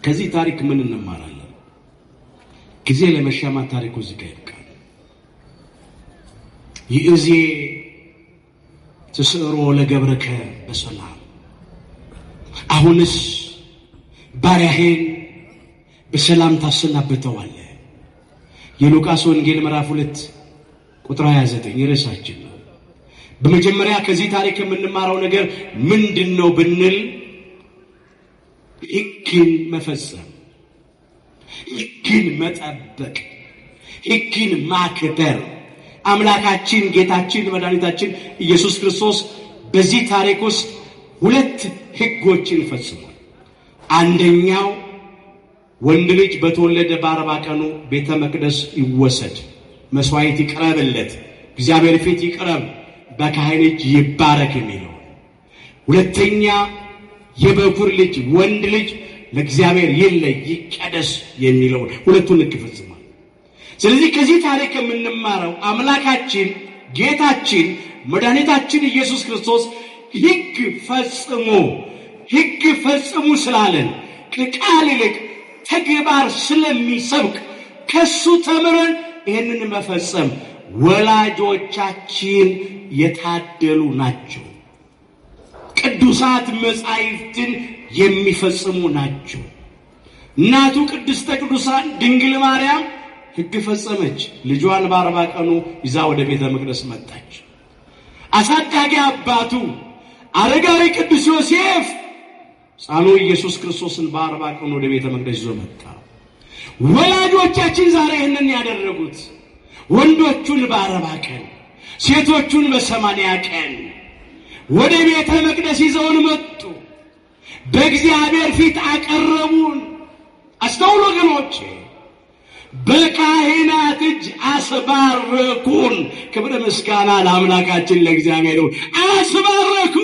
ከዚህ ታሪክ ምን እንማራለን? ጊዜ ለመሻማት ታሪኩ እዚህ ጋር ይብቃል። ይእዜ ትስዕሮ ለገብረከ በሰላም፣ አሁንስ ባሪያህን በሰላም ታሰናብተዋለህ። የሉቃስ ወንጌል ምዕራፍ 2 ቁጥር 29 ርዕሳችን ነው። በመጀመሪያ ከዚህ ታሪክ የምንማረው ነገር ምንድነው ብንል ሕግን መፈጸም፣ ሕግን መጠበቅ፣ ሕግን ማክበር። አምላካችን ጌታችን መድኃኒታችን ኢየሱስ ክርስቶስ በዚህ ታሪክ ውስጥ 2 ሕጎችን ፈጽሟል። አንደኛው ወንድ ልጅ በተወለደ በ40 ቀኑ ቤተ መቅደስ ይወሰድ፣ መስዋዕት ይቅረብለት፣ እግዚአብሔር ፊት ይቅረብ፣ በካህን እጅ ይባረክ የሚለው። ሁለተኛ የበኩር ልጅ ወንድ ልጅ ለእግዚአብሔር ይለይ ይቀደስ የሚለው። ሁለቱን ሕግ ፈጽሟል። ስለዚህ ከዚህ ታሪክ የምንማረው አምላካችን ጌታችን መድኃኒታችን ኢየሱስ ክርስቶስ ሕግ ፈጽሙ ስላለን ከቃል ይልቅ ተግባር ስለሚሰብክ ከሱ ተምረን ይህንን መፈጸም ወላጆቻችን የታደሉ ናቸው። ቅዱሳት መጻሕፍትን የሚፈጽሙ ናቸው። እናቱ ቅድስተ ቅዱሳን ድንግል ማርያም ሕግ ፈጸመች። ልጇን በ40 ቀኑ ይዛ ወደ ቤተ መቅደስ መጣች። አሳዳጊ አባቱ አረጋዊ ቅዱስ ዮሴፍ ሕፃኑ ኢየሱስ ክርስቶስን በ40 ቀኑ ወደ ቤተ መቅደስ ይዞ መጣ። ወላጆቻችን ዛሬ ይህንን ያደረጉት ወንዶቹን በ40 ቀን ሴቶቹን በ80 ቀን ወደ ቤተ መቅደስ ይዘውን መጡ። በእግዚአብሔር ፊት አቀረቡን። አስተውሉ ወገኖቼ፣ በካህናት እጅ አስባረኩን። ክብር ምስጋና ለአምላካችን ለእግዚአብሔር ይሁን። አስባረኩ።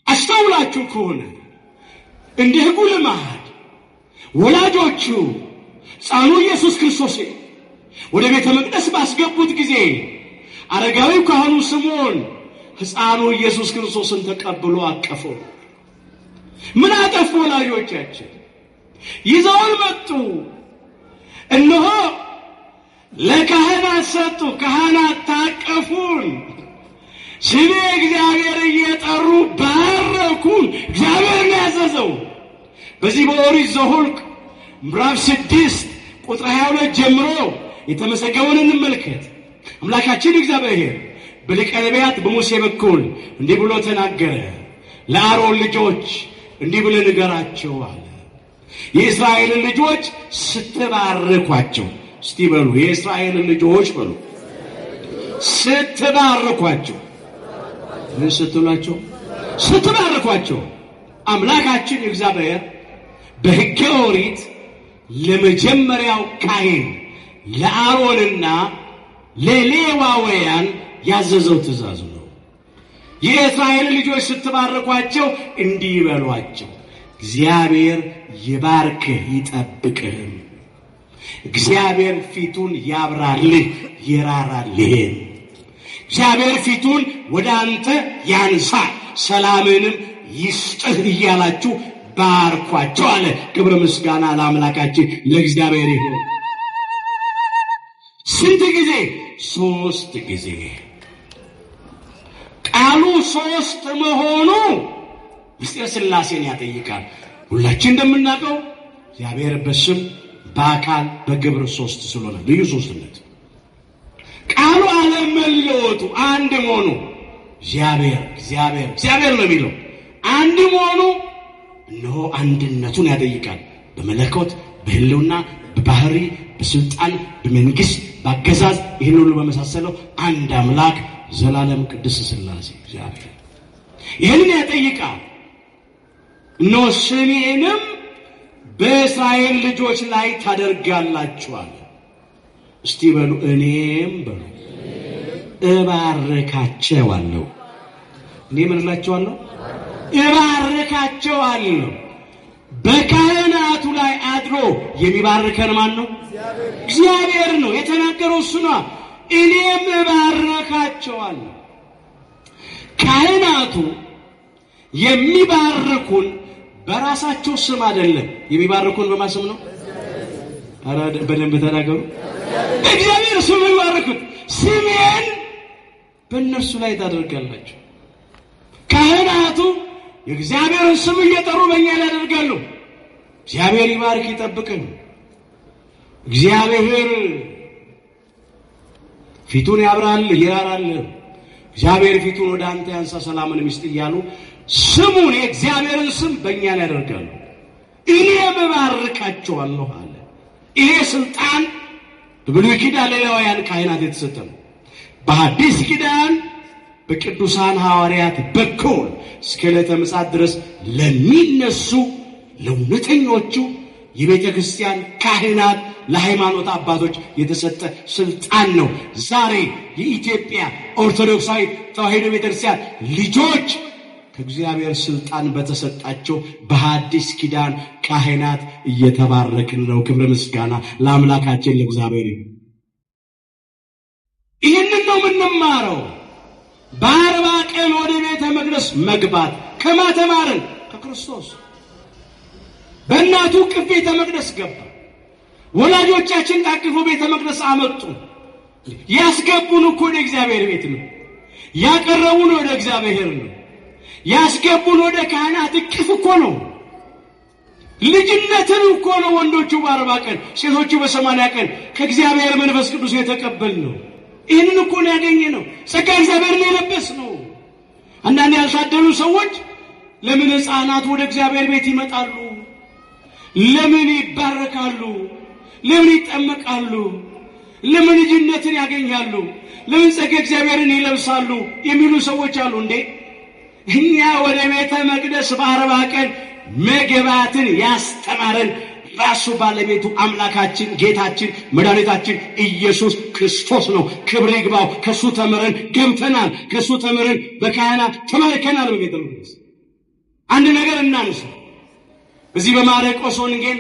አስተውላችሁ ከሆነ እንደ ሕጉ ልማድ ወላጆቹ ሕፃኑ ኢየሱስ ክርስቶስ ወደ ቤተ መቅደስ ባስገቡት ጊዜ አረጋዊው ካህኑ ስምዖን ሕፃኑ ኢየሱስ ክርስቶስን ተቀብሎ አቀፈው። ምን አጠፉ ወላጆቻችን? ይዘውን መጡ። እነሆ ለካህናት ሰጡ። ካህናት ታቀፉን። ስሜ እግዚአብሔር እየጠሩ ባረኩን። እግዚአብሔር ነው ያዘዘው። በዚህ በኦሪት ዘኍልቍ ምዕራፍ 6 ቁጥር 22 ጀምሮ የተመሰገነውን እንመልከት። አምላካችን እግዚአብሔር በሊቀ ነቢያት በሙሴ በኩል እንዲህ ብሎ ተናገረ። ለአሮን ልጆች እንዲህ ብለህ ንገራቸው አለ። የእስራኤልን ልጆች ስትባርኳቸው፣ እስቲ በሉ የእስራኤልን ልጆች በሉ፣ ስትባርኳቸው። ምን ስትሏቸው? ስትባርኳቸው። አምላካችን እግዚአብሔር በሕገ ኦሪት ለመጀመሪያው ካህን ለአሮንና ለሌዋውያን ያዘዘው ትእዛዝ ነው። የእስራኤል ልጆች ስትባርኳቸው እንዲህ በሏቸው፣ እግዚአብሔር ይባርክህ ይጠብቅህም፣ እግዚአብሔር ፊቱን ያብራልህ ይራራልህም፣ እግዚአብሔር ፊቱን ወደ አንተ ያንሳ ሰላምንም ይስጥህ እያላችሁ ባርኳቸው አለ። ክብር ምስጋና ለአምላካችን ለእግዚአብሔር ይሁን። ስንት ጊዜ? 3 ጊዜ። ቃሉ 3 መሆኑ ምስጢረ ሥላሴን ያጠይቃል። ሁላችን እንደምናውቀው እግዚአብሔር በስም በአካል በግብር 3 ስለሆነ ልዩ ሶስትነት፣ ቃሉ አለመለወጡ አንድ መሆኑ እግዚአብሔር ነው የሚለው አንድ መሆኑ እነሆ አንድነቱን ያጠይቃል። በመለኮት በህልውና በባህሪ በስልጣን በመንግስት በአገዛዝ ይህን ሁሉ በመሳሰለው አንድ አምላክ ዘላለም ቅዱስ ሥላሴ እግዚአብሔር ይህንን ያጠይቃል። እነሆ ስሜንም በእስራኤል ልጆች ላይ ታደርጋላችኋል። እስቲ በሉ እኔም በሉ እባርካቸዋለሁ። እኔ ምን እላቸዋለሁ? እባርካቸዋለሁ። በካህናቱ ላይ አድሮ የሚባርከን ማን ነው? እግዚአብሔር ነው። የተናገረው እሱ ነው። እኔም እባርካቸዋለሁ። ካህናቱ የሚባርኩን በራሳቸው ስም አይደለም። የሚባርኩን በማስም ነው። አረ በደንብ ተናገሩ። በእግዚአብሔር ስም ይባርኩት። ስሜን በእነርሱ ላይ ታደርጋላችሁ። ካህናቱ የእግዚአብሔርን ስም እየጠሩ በእኛ ላይ ያደርጋሉ። እግዚአብሔር ይባርክ ይጠብቅን። እግዚአብሔር ፊቱን ያብራል ይራራል። እግዚአብሔር ፊቱን ወደ አንተ ያንሳ ሰላምን ይስጥ እያሉ ስሙን የእግዚአብሔርን ስም በእኛ ላይ ያደርጋሉ። እኔም እባርካቸዋለሁ አለ። ይሄ ስልጣን በብሉይ ኪዳን ለሌዋውያን ካህናት የተሰጠ ነው። በሐዲስ ኪዳን በቅዱሳን ሐዋርያት በኩል እስከ ዕለተ ምጽአት ድረስ ለሚነሱ ለእውነተኞቹ የቤተ ክርስቲያን ካህናት ለሃይማኖት አባቶች የተሰጠ ስልጣን ነው። ዛሬ የኢትዮጵያ ኦርቶዶክሳዊ ተዋሕዶ ቤተክርስቲያን ልጆች ከእግዚአብሔር ስልጣን በተሰጣቸው በሐዲስ ኪዳን ካህናት እየተባረክን ነው። ክብር ምስጋና ለአምላካችን ለእግዚአብሔር ይሁን። ይህንን ነው የምንማረው። በ40 ቀን ወደ ቤተ መቅደስ መግባት ከማተማርን ከክርስቶስ በእናቱ ቅፍ ቤተ መቅደስ ገባ። ወላጆቻችን ታቅፎ ቤተ መቅደስ አመጡ። ያስገቡን እኮ ወደ እግዚአብሔር ቤት ነው። ያቀረቡን ወደ እግዚአብሔር ነው። ያስገቡን ወደ ካህናት እቅፍ እኮ ነው። ልጅነትን እኮ ነው ወንዶቹ በ40 ቀን ሴቶቹ በ80 ቀን ከእግዚአብሔር መንፈስ ቅዱስ የተቀበልነው። ይህንን እኮ ነው ያገኘነው። ጸጋ እግዚአብሔርን የለበስነው። አንዳንድ ያልታደሉ ሰዎች ለምን ሕፃናት ወደ እግዚአብሔር ቤት ይመጣሉ? ለምን ይባረካሉ? ለምን ይጠመቃሉ? ለምን ልጅነትን ያገኛሉ? ለምን ጸጋ እግዚአብሔርን ይለብሳሉ? የሚሉ ሰዎች አሉ። እንዴ እኛ ወደ ቤተ መቅደስ በ40 ቀን መግባትን ያስተማረን ራሱ ባለቤቱ አምላካችን ጌታችን መድኃኒታችን ኢየሱስ ክርስቶስ ነው። ክብር ይግባው። ከሱ ተምረን ገብተናል። ከሱ ተምረን በካህናት ተማርከናል። በቤተ መቅደስ አንድ ነገር እናንሳ። በዚህ በማርቆስ ወንጌል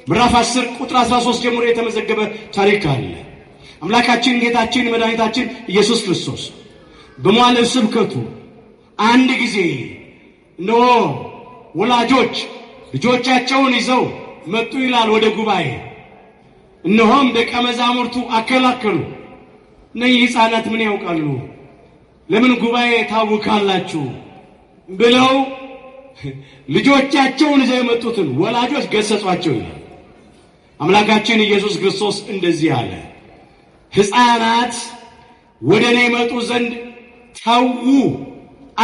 ምዕራፍ 10 ቁጥር 13 ጀምሮ የተመዘገበ ታሪክ አለ። አምላካችን ጌታችን መድኃኒታችን ኢየሱስ ክርስቶስ በመዋዕለ ስብከቱ አንድ ጊዜ ነው ወላጆች ልጆቻቸውን ይዘው መጡ ይላል ወደ ጉባኤ። እነሆም ደቀ መዛሙርቱ አከላከሉ። እነዚህ ሕፃናት ምን ያውቃሉ? ለምን ጉባኤ ታውካላችሁ? ብለው ልጆቻቸውን ይዘው የመጡትን ወላጆች ገሰጿቸው ይላል። አምላካችን ኢየሱስ ክርስቶስ እንደዚህ አለ፣ ሕፃናት ወደ እኔ ይመጡ ዘንድ ተዉ፣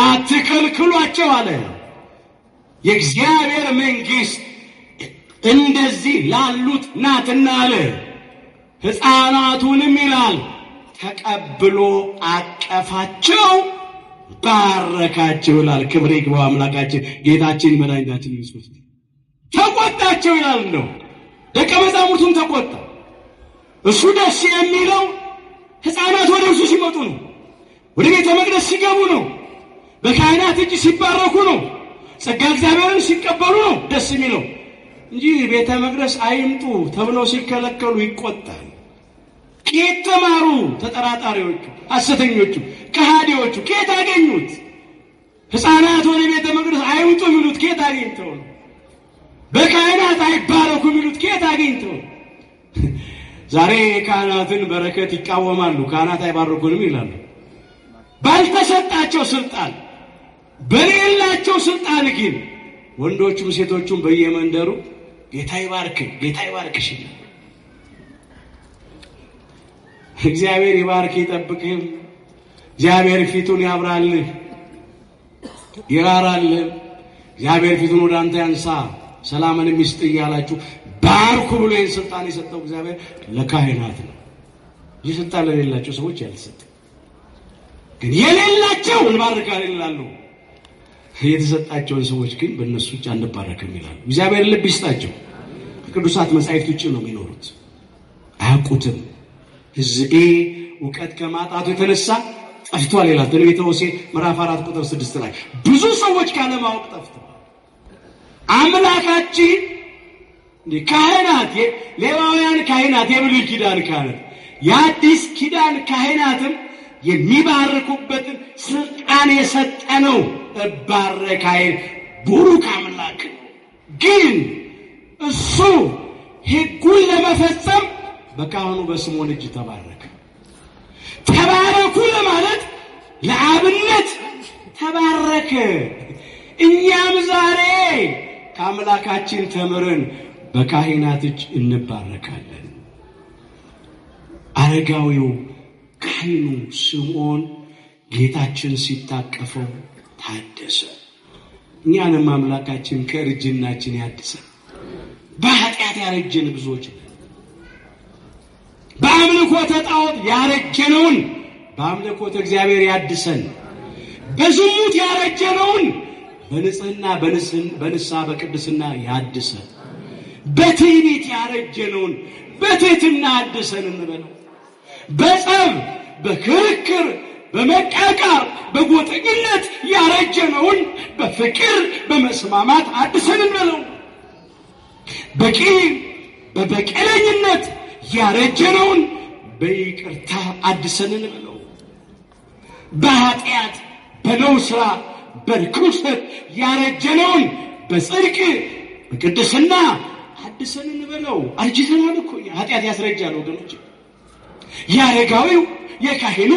አትከልክሏቸው አለ። የእግዚአብሔር መንግሥት እንደዚህ ላሉት ናትና አለ። ሕፃናቱንም ይላል ተቀብሎ አቀፋቸው፣ ባረካቸው ይላል። ክብር ይግባው አምላካችን ጌታችን መድኃኒታችን ኢየሱስ። ተቆጣቸው ይላል። ነው ደቀ መዛሙርቱን ተቆጣ። እሱ ደስ የሚለው ሕፃናት ወደ እርሱ ሲመጡ ነው። ወደ ቤተ መቅደስ ሲገቡ ነው። በካህናት እጅ ሲባረኩ ነው። ጸጋ እግዚአብሔርን ሲቀበሉ ነው ደስ የሚለው እንጂ ቤተ መቅደስ አይምጡ ተብለው ሲከለከሉ ይቆጣል። ከየት ተማሩ? ተጠራጣሪዎቹ፣ ሐሰተኞቹ፣ ከሃዲዎቹ ከየት አገኙት? ሕፃናት ወደ ቤተ መቅደስ አይምጡ የሚሉት ከየት አግኝተው ነው? በካህናት አይባረኩ የሚሉት ከየት አግኝተው? ዛሬ ካህናትን በረከት ይቃወማሉ። ካህናት አይባርኩንም ይላሉ። ባልተሰጣቸው ስልጣን፣ በሌላቸው ስልጣን ግን ወንዶቹም ሴቶቹም በየመንደሩ ጌታ ይባርክ፣ ጌታ ይባርክሽ። እግዚአብሔር ይባርክ ይጠብቅህ። እግዚአብሔር ፊቱን ያብራልህ ይራራልህ። እግዚአብሔር ፊቱን ወደ አንተ ያንሳ ሰላምን ይስጥ እያላችሁ ባርኩ ብሎ ይህን ስልጣን የሰጠው እግዚአብሔር ለካህናት ነው። ይህ ስልጣን ለሌላቸው ሰዎች ያልሰጠ ግን የሌላቸው እንባርካለን ይላሉ። የተሰጣቸውን ሰዎች ግን በእነሱ እጅ አንባረክም ይላሉ። እግዚአብሔር ልብ ይስጣቸው። ከቅዱሳት መጻሕፍት ውጭ ነው የሚኖሩት፣ አያውቁትም። ሕዝቤ እውቀት ከማጣቱ የተነሳ ጠፍቷል ይላል ትንቢተ ሆሴዕ ምዕራፍ 4 ቁጥር 6 ላይ ብዙ ሰዎች ካለማወቅ ጠፍተዋል። አምላካችን ካህናት፣ ሌዋውያን ካህናት፣ የብሉይ ኪዳን ካህናት፣ የአዲስ ኪዳን ካህናትም የሚባርኩበትን ስልጣን የሰጠ ነው። እባረካይ ቡሩክ አምላክ ግን እሱ ሕጉን ለመፈጸም በካህኑ በስምዖን እጅ ተባረከ። ተባረኩ ለማለት ለአብነት ተባረከ። እኛም ዛሬ ከአምላካችን ተምረን በካህናት እጅ እንባረካለን። አረጋዊው ካህኑ ስምዖን ጌታችን ሲታቀፈው ታደሰ። እኛንም አምላካችን ከእርጅናችን ያድሰን። በኃጢአት ያረጀን ብዙዎች ነን። በአምልኮተ ጣዖት ያረጀነውን በአምልኮተ እግዚአብሔር ያድሰን። በዝሙት ያረጀነውን በንጽህና በንስሐ በቅድስና ያድሰን። በትዕቢት ያረጀነውን በትሕትና አድሰን እንበለው። በጸብ በክርክር በመቃቃር በጎጠኝነት ያረጀነውን በፍቅር በመስማማት አድሰን እንበለው። በቂም በበቀለኝነት ያረጀነውን በይቅርታ አድሰን እንበለው። በኃጢአት በነው ሥራ በርኩሰት ያረጀነውን በጽድቅ በቅድስና አድሰን እንበለው። አርጅተናል እኮ ኃጢአት ያስረጃል ወገኖች። ያረጋዊው የካህኑ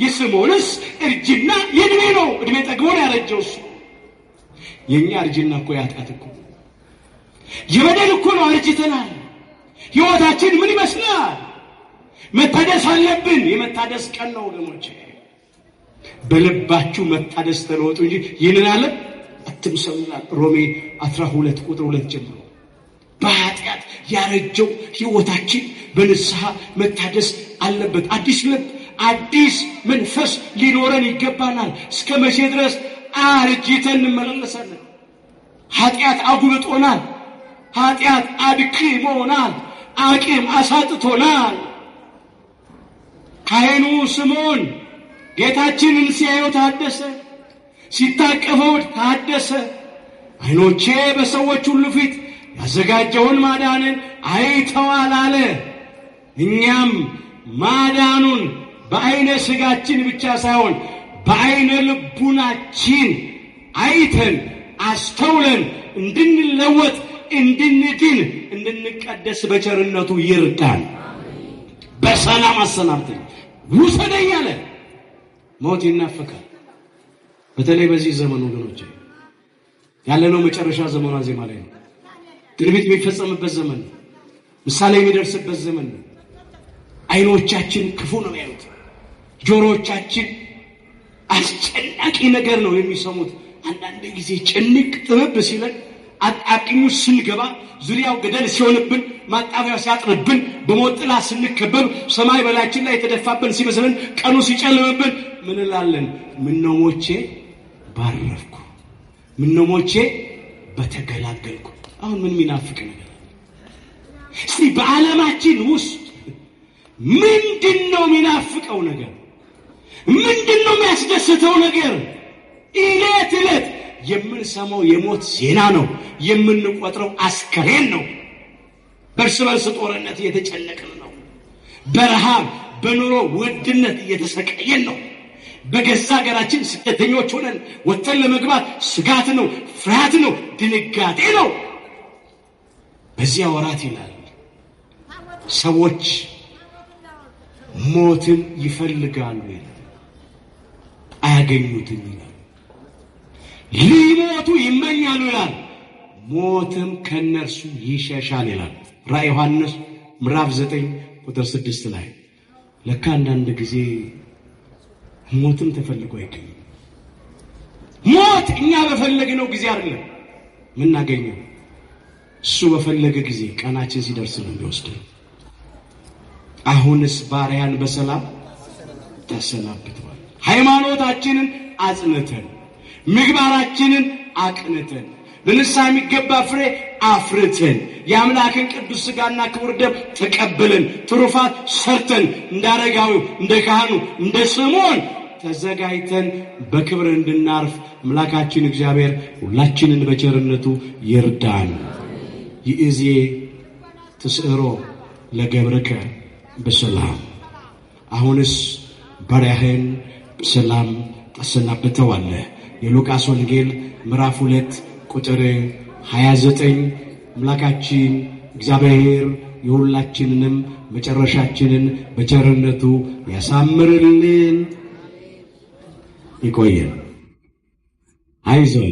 የስምዖንስ እርጅና የዕድሜ ነው። ዕድሜ ጠግቦን ያረጀው እሱ። የእኛ እርጅና እኮ የኃጢአት እኮ የበደል እኮ ነው። አርጅተናል። ሕይወታችን ምን ይመስላል? መታደስ አለብን። የመታደስ ቀን ነው ወገኖች። በልባችሁ መታደስ ተለወጡ እንጂ ይህንን ዓለም አትምሰሉ ይላል ሮሜ 12 ቁጥር 2 ጀምሮ። በኃጢአት ያረጀው ሕይወታችን በንስሐ መታደስ አለበት። አዲስ ልብ፣ አዲስ መንፈስ ሊኖረን ይገባናል። እስከ መቼ ድረስ አርጅተን እንመላለሳለን? ኃጢአት አጉልጦናል። ኃጢአት አድክሞናል። አቅም አሳጥቶናል። ካህኑ ስምዖን ጌታችንን ሲያየው ታደሰ፣ ሲታቀፈው ታደሰ። ዓይኖቼ በሰዎች ሁሉ ፊት ያዘጋጀውን ማዳንን አይተዋል አለ። እኛም ማዳኑን በዓይነ ሥጋችን ብቻ ሳይሆን በዓይነ ልቡናችን አይተን አስተውለን እንድንለወጥ፣ እንድንድን፣ እንድንቀደስ በቸርነቱ ይርዳን። በሰላም አሰናብተን ውሰደኝ አለ። ሞት ይናፈቃል። በተለይ በዚህ ዘመን ወገኖች ያለነው መጨረሻ ዘመኗ ዜማ ላይ ነው። ትንቢት የሚፈጸምበት ዘመን ነው። ምሳሌ የሚደርስበት ዘመን ነው። ዓይኖቻችን ክፉ ነው ያሉት፣ ጆሮዎቻችን አስጨናቂ ነገር ነው የሚሰሙት። አንዳንድ ጊዜ ጭንቅ ጥብብ ሲለን፣ አጣብቂኙ ስንገባ፣ ዙሪያው ገደል ሲሆንብን፣ ማጣፊያው ሲያጥርብን፣ በሞት ጥላ ስንከበብ፣ ሰማይ በላያችን ላይ የተደፋብን ሲመስለን፣ ቀኑ ሲጨልምብን ምን እላለን? ምነው ሞቼ ባረፍኩ፣ ምነው ሞቼ በተገላገልኩ። አሁን ምን የሚናፍቅ ነገር እስቲ በዓለማችን ውስጥ ምንድነው የሚናፍቀው ነገር? ምንድነው የሚያስደስተው ነገር? ዕለት ዕለት የምንሰማው የሞት ዜና ነው። የምንቆጥረው አስከሬን ነው። በእርስ በርስ ጦርነት እየተጨነቅን ነው። በረሃብ በኑሮ ውድነት እየተሰቃየን ነው። በገዛ ሀገራችን ስደተኞች ሆነን ወጥተን ለመግባት ስጋት ነው፣ ፍርሃት ነው፣ ድንጋጤ ነው። በዚያ ወራት ይላል ሰዎች ሞትን ይፈልጋሉ ይላል፣ አያገኙትም ይላል። ሊሞቱ ይመኛሉ ይላል፣ ሞትም ከነርሱ ይሸሻል ይላል። ራዕየ ዮሐንስ ምዕራፍ 9 ቁጥር 6 ላይ ለካ አንዳንድ ጊዜ ሞትም ተፈልጎ አይገኝም። ሞት እኛ በፈለግነው ጊዜ አይደለም ምናገኘው፣ እሱ በፈለገ ጊዜ ቀናችን ሲደርስ ነው የሚወስደው። አሁንስ ባሪያን በሰላም ተሰናብተዋል። ሃይማኖታችንን አጽንተን ምግባራችንን አቅንተን ለንስሐ የሚገባ ፍሬ አፍርተን የአምላክን ቅዱስ ሥጋና ክቡር ደም ተቀብለን ትሩፋት ሰርተን እንዳረጋዊው እንደ ካህኑ እንደ ስምዖን ተዘጋጅተን በክብር እንድናርፍ አምላካችን እግዚአብሔር ሁላችንን በቸርነቱ ይርዳን። ይእዜ ትስዕሮ ለገብርከ በሰላም። አሁንስ ባሪያህን በሰላም ታሰናብተዋለህ። የሉቃስ ወንጌል ምዕራፍ 2 ቁጥር 29። አምላካችን እግዚአብሔር የሁላችንንም መጨረሻችንን በቸርነቱ ያሳምርልን። ይቆየን። አይዞህ